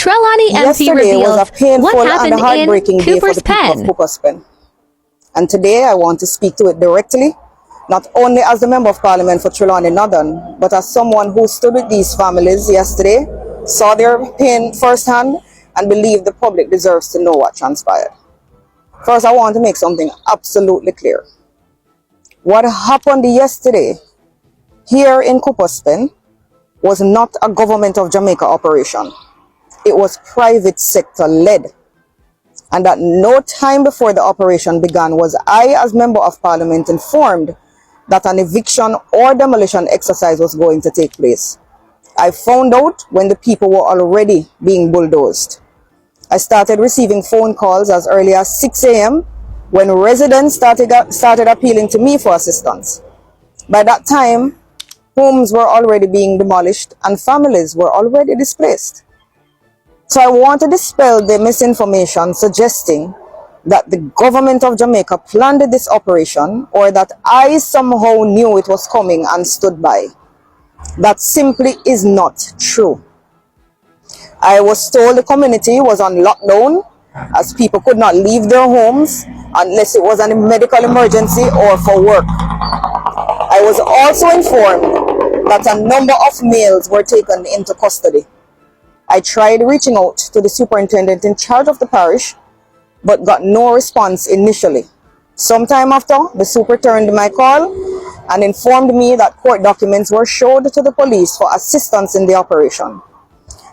Trelawny MP Yesterday was a reveals painful what and happened heartbreaking in day for Cooper's the people of Pen. Cooper's Pen. And today I want to speak to it directly, not only as the Member of Parliament for Trelawny Northern, but as someone who stood with these families yesterday, saw their pain firsthand, and believe the public deserves to know what transpired. First, I want to make something absolutely clear. What happened yesterday here in Cooper's Pen was not a government of Jamaica operation. It was private sector led. And at no time before the operation began was I, as Member of Parliament, informed that an eviction or demolition exercise was going to take place. I found out when the people were already being bulldozed. I started receiving phone calls as early as 6 a.m. when residents started appealing to me for assistance. By that time, homes were already being demolished and families were already displaced. So I want to dispel the misinformation suggesting that the government of Jamaica planned this operation or that I somehow knew it was coming and stood by. That simply is not true. I was told the community was on lockdown as people could not leave their homes unless it was a medical emergency or for work. I was also informed that a number of males were taken into custody. I tried reaching out to the superintendent in charge of the parish, but got no response initially. Sometime after, the super returned my call and informed me that court documents were showed to the police for assistance in the operation.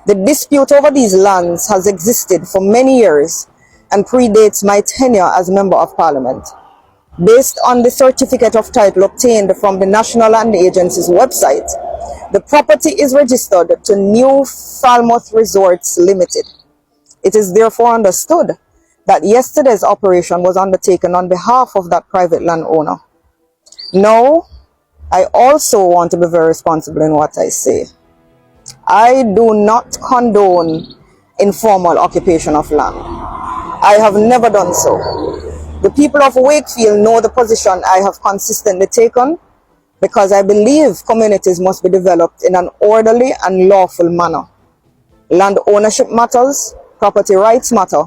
The dispute over these lands has existed for many years and predates my tenure as Member of Parliament. Based on the certificate of title obtained from the National Land Agency's website, the property is registered to New Falmouth Resorts Limited. It is therefore understood that yesterday's operation was undertaken on behalf of that private landowner. Now, I also want to be very responsible in what I say. I do not condone informal occupation of land. I have never done so. The people of Wakefield know the position I have consistently taken because I believe communities must be developed in an orderly and lawful manner. Land ownership matters, property rights matter,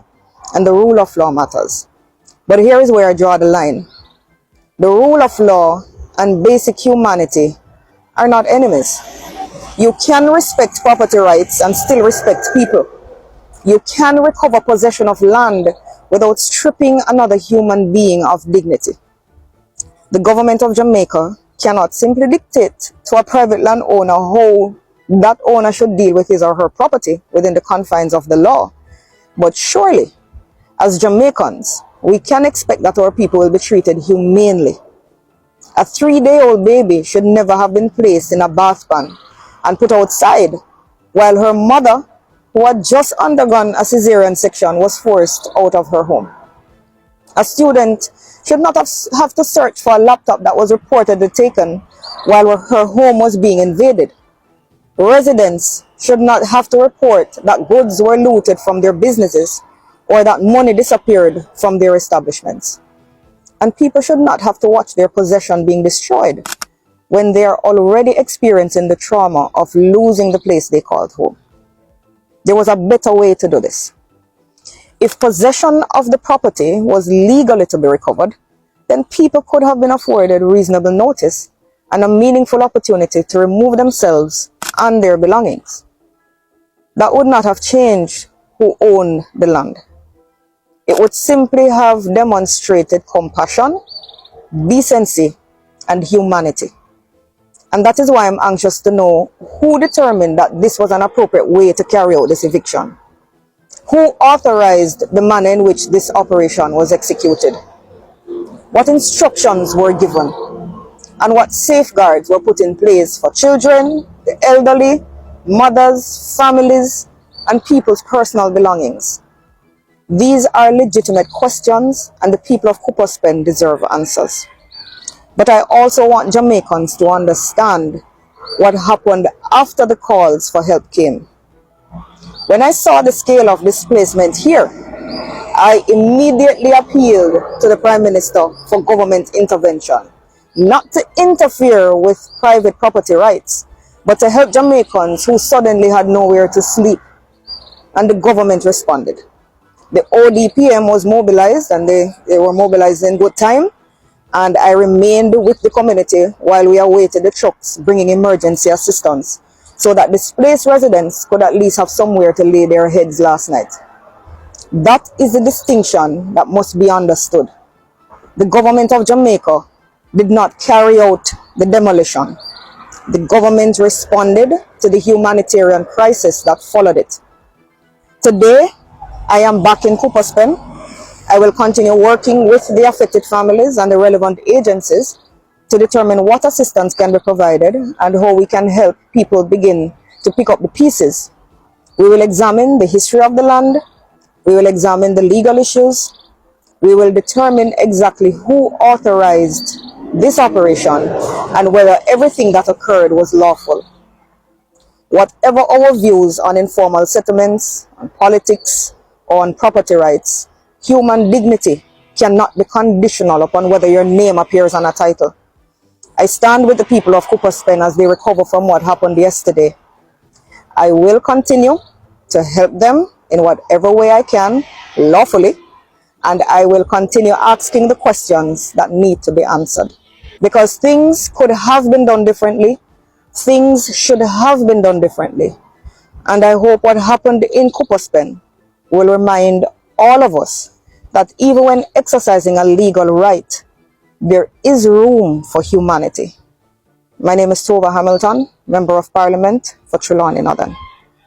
and the rule of law matters. But here is where I draw the line. The rule of law and basic humanity are not enemies. You can respect property rights and still respect people. You can recover possession of land without stripping another human being of dignity. The government of Jamaica cannot simply dictate to a private landowner how that owner should deal with his or her property within the confines of the law. But surely, as Jamaicans, we can expect that our people will be treated humanely. A 3-day-old baby should never have been placed in a bath pan and put outside while her mother, who had just undergone a cesarean section, was forced out of her home. A student should not have to search for a laptop that was reportedly taken while her home was being invaded. Residents should not have to report that goods were looted from their businesses or that money disappeared from their establishments. And people should not have to watch their possession being destroyed when they are already experiencing the trauma of losing the place they called home. There was a better way to do this. If possession of the property was legally to be recovered, then people could have been afforded reasonable notice and a meaningful opportunity to remove themselves and their belongings. That would not have changed who owned the land. It would simply have demonstrated compassion, decency, and humanity. And that is why I'm anxious to know who determined that this was an appropriate way to carry out this eviction. Who authorized the manner in which this operation was executed? What instructions were given? And what safeguards were put in place for children, the elderly, mothers, families, and people's personal belongings? These are legitimate questions, and the people of Cooper's Pen deserve answers. But I also want Jamaicans to understand what happened after the calls for help came. When I saw the scale of displacement here, I immediately appealed to the Prime Minister for government intervention, not to interfere with private property rights, but to help Jamaicans who suddenly had nowhere to sleep. and the government responded. The ODPM was mobilized, and they were mobilized in good time, and I remained with the community while we awaited the trucks bringing emergency assistance so that displaced residents could at least have somewhere to lay their heads last night. That is the distinction that must be understood. The government of Jamaica did not carry out the demolition. The government responded to the humanitarian crisis that followed it. Today, I am back in Cooperspen. I will continue working with the affected families and the relevant agencies to determine what assistance can be provided and how we can help people begin to pick up the pieces. We will examine the history of the land. We will examine the legal issues. We will determine exactly who authorized this operation and whether everything that occurred was lawful. Whatever our views on informal settlements, on politics, or on property rights, human dignity cannot be conditional upon whether your name appears on a title. I stand with the people of Cooperspen as they recover from what happened yesterday. I will continue to help them in whatever way I can, lawfully, and I will continue asking the questions that need to be answered. Because things could have been done differently, things should have been done differently. And I hope what happened in Cooperspen will remind all of us that even when exercising a legal right, there is room for humanity. My name is Tova Hamilton, Member of Parliament for Trelawny Northern.